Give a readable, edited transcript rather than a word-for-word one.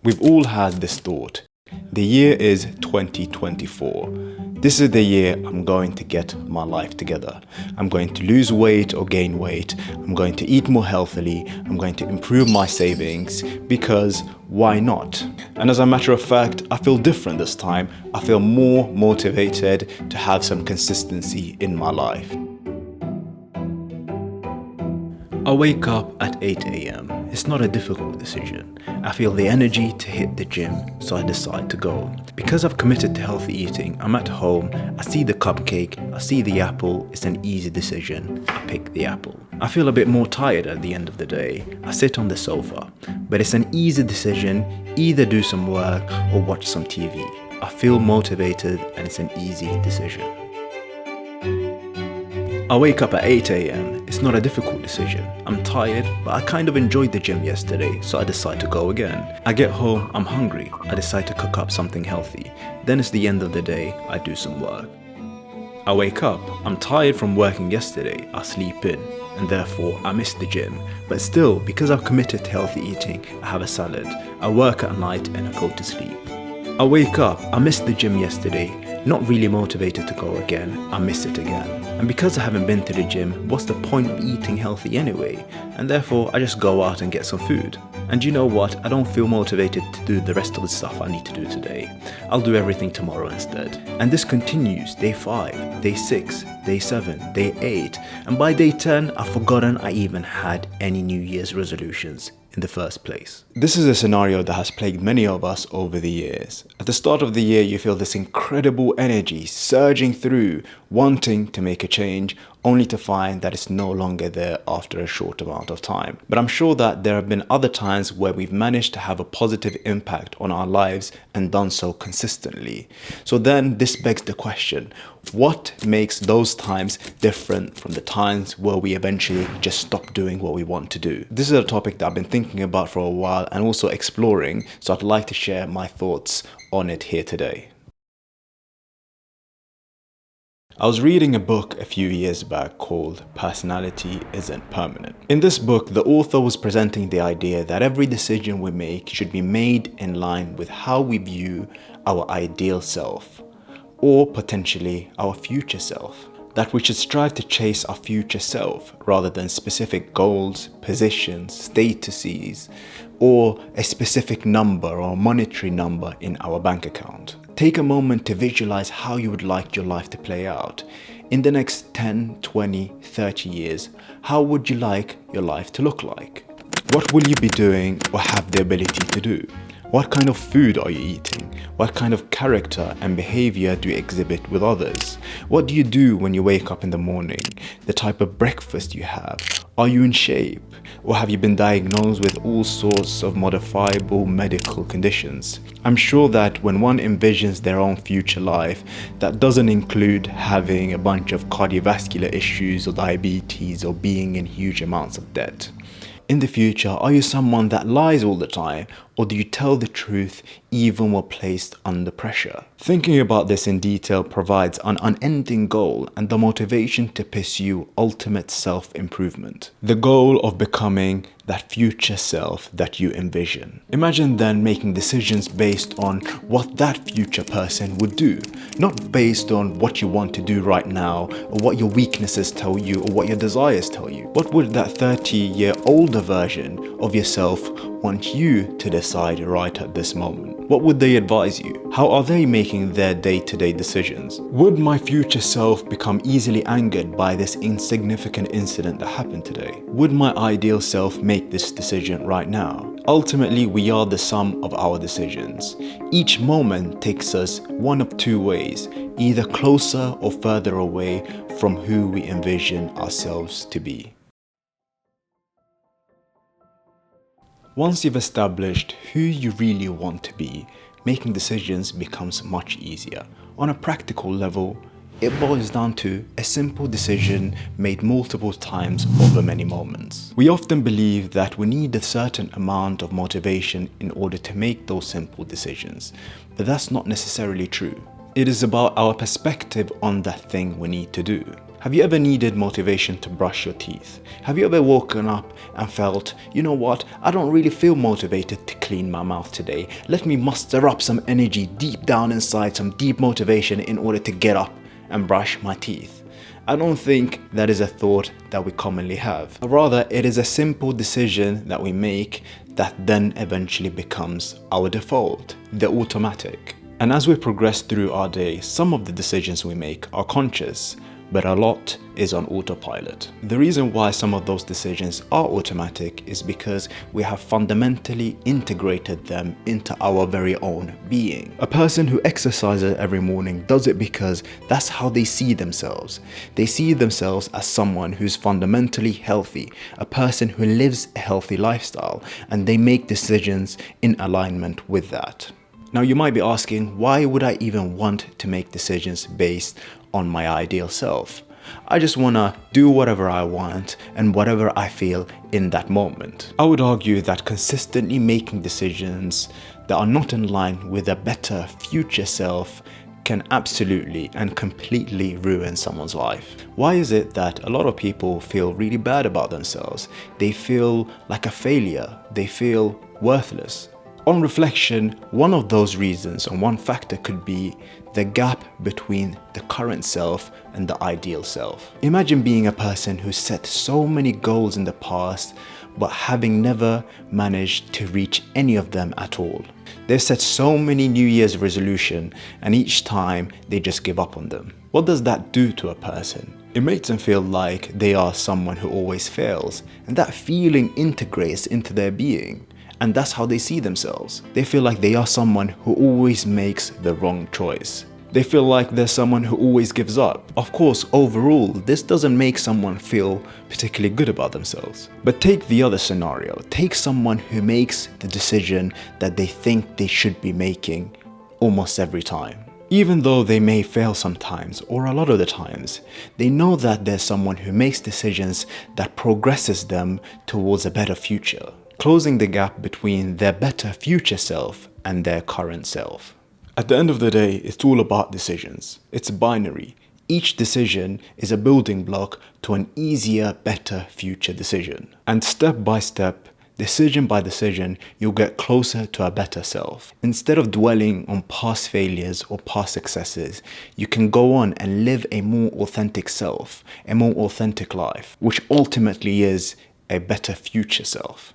We've all had this thought. The year is 2024. This is the year I'm going to get my life together. I'm going to lose weight or gain weight. I'm going to eat more healthily. I'm going to improve my savings because why not? And as a matter of fact, I feel different this time. I feel more motivated to have some consistency in my life. I wake up at 8 a.m. It's not a difficult decision. I feel the energy to hit the gym, so I decide to go. Because I've committed to healthy eating, I'm at home, I see the cupcake, I see the apple, it's an easy decision. I pick the apple. I feel a bit more tired at the end of the day. I sit on the sofa, but it's an easy decision, either do some work or watch some TV. I feel motivated and it's an easy decision. I wake up at 8 a.m. It's not a difficult decision. I'm tired, but I kind of enjoyed the gym yesterday, so I decide to go again. I get home, I'm hungry. I decide to cook up something healthy. Then it's the end of the day, I do some work. I wake up, I'm tired from working yesterday, I sleep in, and therefore I miss the gym. But still, because I've committed to healthy eating, I have a salad. I work at night and I go to sleep. I wake up, I missed the gym yesterday, not really motivated to go again, I miss it again. And because I haven't been to the gym, what's the point of eating healthy anyway? And therefore I just go out and get some food. And you know what, I don't feel motivated to do the rest of the stuff I need to do today. I'll do everything tomorrow instead. And this continues, day 5, day 6, day 7, day 8, and by day 10 I've forgotten I even had any New Year's resolutions in the first place. This is a scenario that has plagued many of us over the years. At the start of the year, you feel this incredible energy surging through, wanting to make a change, only to find that it's no longer there after a short amount of time. But I'm sure that there have been other times where we've managed to have a positive impact on our lives and done so consistently. So then this begs the question, what makes those times different from the times where we eventually just stop doing what we want to do? This is a topic that I've been thinking about for a while and also exploring, so I'd like to share my thoughts on it here today. I was reading a book a few years back called Personality Isn't Permanent. In this book, the author was presenting the idea that every decision we make should be made in line with how we view our ideal self, or potentially our future self. That we should strive to chase our future self rather than specific goals, positions, statuses, or a specific number or monetary number in our bank account. Take a moment to visualize how you would like your life to play out. In the next 10, 20, 30 years, how would you like your life to look like? What will you be doing or have the ability to do? What kind of food are you eating? What kind of character and behavior do you exhibit with others? What do you do when you wake up in the morning? The type of breakfast you have? Are you in shape? Or have you been diagnosed with all sorts of modifiable medical conditions? I'm sure that when one envisions their own future life, that doesn't include having a bunch of cardiovascular issues or diabetes or being in huge amounts of debt. In the future, are you someone that lies all the time, or do you tell the truth even when placed under pressure? Thinking about this in detail provides an unending goal and the motivation to pursue ultimate self-improvement. The goal of becoming that future self that you envision. Imagine then making decisions based on what that future person would do, not based on what you want to do right now, or what your weaknesses tell you, or what your desires tell you. What would that 30-year older version of yourself want you to decide right at this moment? What would they advise you? How are they making their day-to-day decisions? Would my future self become easily angered by this insignificant incident that happened today? Would my ideal self make this decision right now? Ultimately, we are the sum of our decisions. Each moment takes us one of two ways, either closer or further away from who we envision ourselves to be. Once you've established who you really want to be, making decisions becomes much easier. On a practical level, it boils down to a simple decision made multiple times over many moments. We often believe that we need a certain amount of motivation in order to make those simple decisions, but that's not necessarily true. It is about our perspective on that thing we need to do. Have you ever needed motivation to brush your teeth? Have you ever woken up and felt, you know what, I don't really feel motivated to clean my mouth today. Let me muster up some energy deep down inside, some deep motivation in order to get up and brush my teeth. I don't think that is a thought that we commonly have. Rather, it is a simple decision that we make that then eventually becomes our default, the automatic. And as we progress through our day, some of the decisions we make are conscious, but a lot is on autopilot. The reason why some of those decisions are automatic is because we have fundamentally integrated them into our very own being. A person who exercises every morning does it because that's how they see themselves. They see themselves as someone who's fundamentally healthy, a person who lives a healthy lifestyle, and they make decisions in alignment with that. Now you might be asking, why would I even want to make decisions based on my ideal self? I just want to do whatever I want and whatever I feel in that moment. I would argue that consistently making decisions that are not in line with a better future self can absolutely and completely ruin someone's life. Why is it that a lot of people feel really bad about themselves? They feel like a failure. They feel worthless. On reflection, one of those reasons and one factor could be the gap between the current self and the ideal self. Imagine being a person who set so many goals in the past, but having never managed to reach any of them at all. They've set so many New Year's resolutions, and each time they just give up on them. What does that do to a person? It makes them feel like they are someone who always fails, and that feeling integrates into their being. And that's how they see themselves. They feel like they are someone who always makes the wrong choice. They feel like they're someone who always gives up. Of course, overall, this doesn't make someone feel particularly good about themselves. But take the other scenario. Take someone who makes the decision that they think they should be making almost every time. Even though they may fail sometimes, or a lot of the times, they know that there's someone who makes decisions that progresses them towards a better future, closing the gap between their better future self and their current self. At the end of the day, it's all about decisions. It's binary. Each decision is a building block to an easier, better future decision. And step by step, decision by decision, you'll get closer to a better self. Instead of dwelling on past failures or past successes, you can go on and live a more authentic self, a more authentic life, which ultimately is a better future self.